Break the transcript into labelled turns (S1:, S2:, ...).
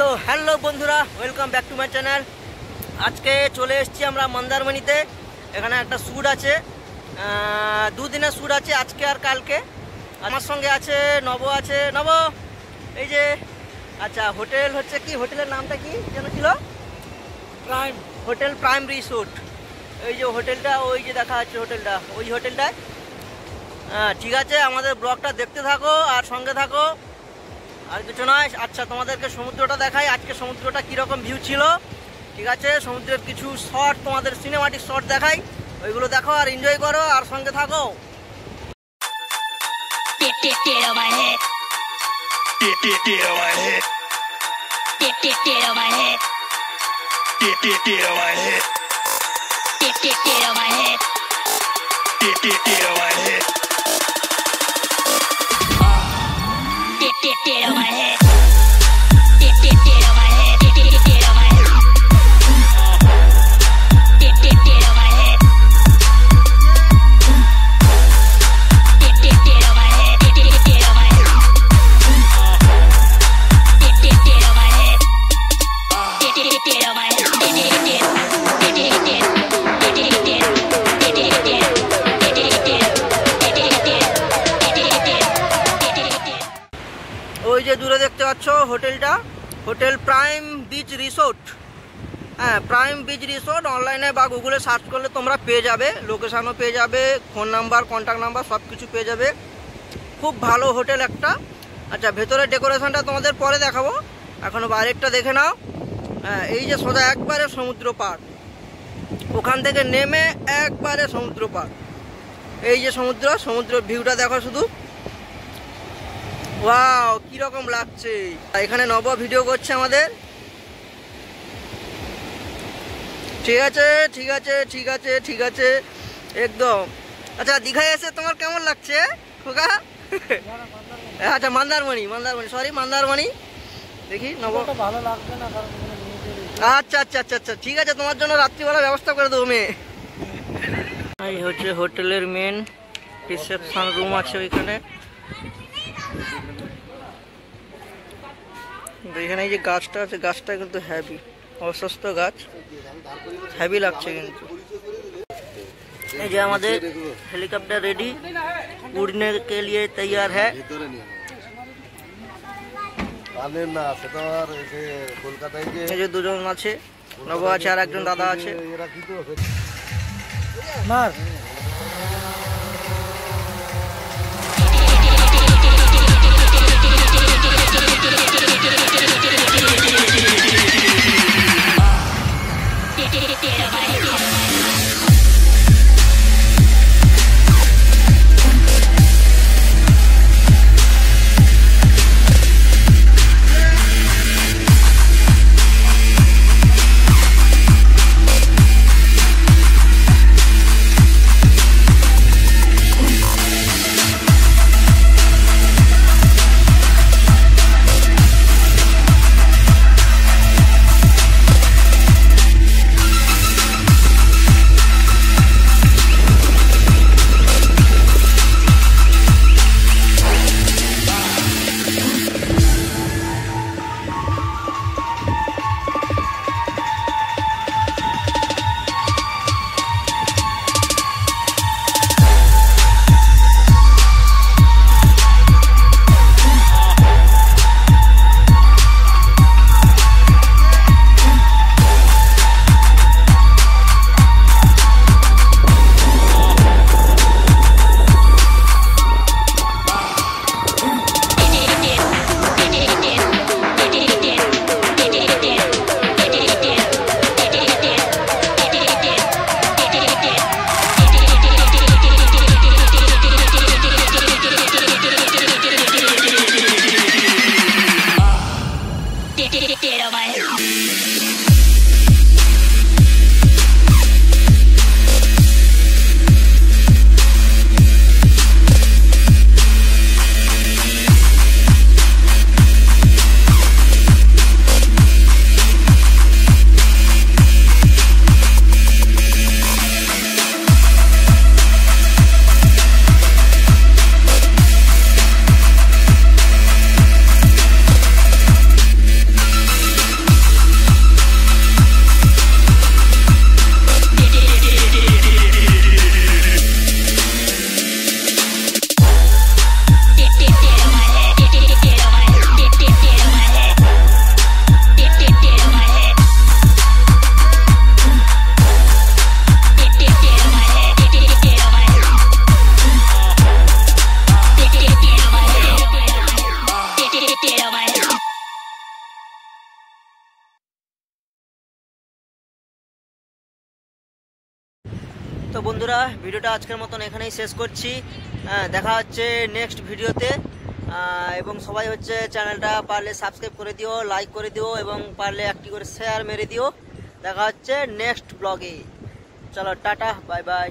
S1: তো হ্যালো বন্ধুরা, welcome back to my channel. আজকে চলে এসেছি আমরা মন্দারমণিতে। এখানে একটা শ্যুট আছে, দুদিনের শ্যুট আছে আজকে আর কালকে। আমার সঙ্গে আছে নব, আছে নব এই যে। আচ্ছা, হোটেল হচ্ছে কি, হোটেলের নামটা কি যেন ছিল? Prime hotel, prime resort. এই যে হোটেলটা, ওই যে দেখা যাচ্ছে হোটেলটা, ওই হোটেলটায়। ঠিক আছে, আমাদের ব্লগটা দেখতে থাকো আর সঙ্গে থাকো, আর কিছু নয়। আচ্ছা, তোমাদেরকে সমুদ্রটা দেখাই, আজকে সমুদ্রটা কীরকম ভিউ ছিল। ঠিক আছে, সমুদ্রের কিছু শট, তোমাদের সিনেমাটিক শট দেখাই, ওইগুলো দেখো আর এনজয় করো আর সঙ্গে থাকো। ওই যে দূরে দেখতে পাচ্ছ হোটেলটা, হোটেল প্রাইম বিচ রিসোর্ট। হ্যাঁ, প্রাইম বিচ রিসোর্ট। অনলাইনে বা গুগলে সার্চ করলে তোমরা পেয়ে যাবে, লোকেশানও পেয়ে যাবে, ফোন নাম্বার, কন্ট্যাক্ট নাম্বার সব কিছু পেয়ে যাবে। খুব ভালো হোটেল একটা। আচ্ছা, ভেতরে ডেকোরেশনটা তোমাদের পরে দেখাবো, এখনও বাইরেরটা দেখে নাও। হ্যাঁ, এই যে সোজা একবারে সমুদ্র পার, ওখান থেকে নেমে একবারে সমুদ্র পার। এই যে সমুদ্র, সমুদ্রের ভিউটা দেখো শুধু, ওয়াও কিরকম লাগছে। এখানে নব ভিডিও করছে আমাদের। ঠিক আছে ঠিক আছে ঠিক আছে ঠিক আছে, একদম। আচ্ছা, দীঘায় এসে তোমার কেমন লাগছে খোকা? আচ্ছা, মন্দারমণি, সরি মন্দারমণি। দেখি নব, ভালো লাগবে না? আচ্ছা আচ্ছা আচ্ছা আচ্ছা, ঠিক আছে, তোমার জন্য রাত্রিবেলা ব্যবস্থা করে দেবো মেয়ে। এই হচ্ছে হোটেলের মেন রিসেপশন রুম আছে ওইখানে। এখানে এই যে গাছটা আছে, গাছটা কিন্তু হ্যাভি, অসুস্থ গাছ, হ্যাভি লাগছে কিন্তু। এই যে আমাদের হেলিকপ্টার রেডি, উড়নে কে লিয়ে তৈয়ার হ্যাঁ। এই যে দুজন আছে, নব আছে আর একজন দাদা আছে। তো বন্ধুরা, ভিডিওটা আজকের মতন এখানেই শেষ করছি। দেখা হচ্ছে নেক্সট ভিডিওতে। এবং সবাই হচ্ছে চ্যানেলটা পারলে সাবস্ক্রাইব করে দিও, লাইক করে দিও এবং পারলে একটি করে শেয়ার মেরে দিও। দেখা হচ্ছে নেক্সট ব্লগে। চলো টাটা, বাই বাই।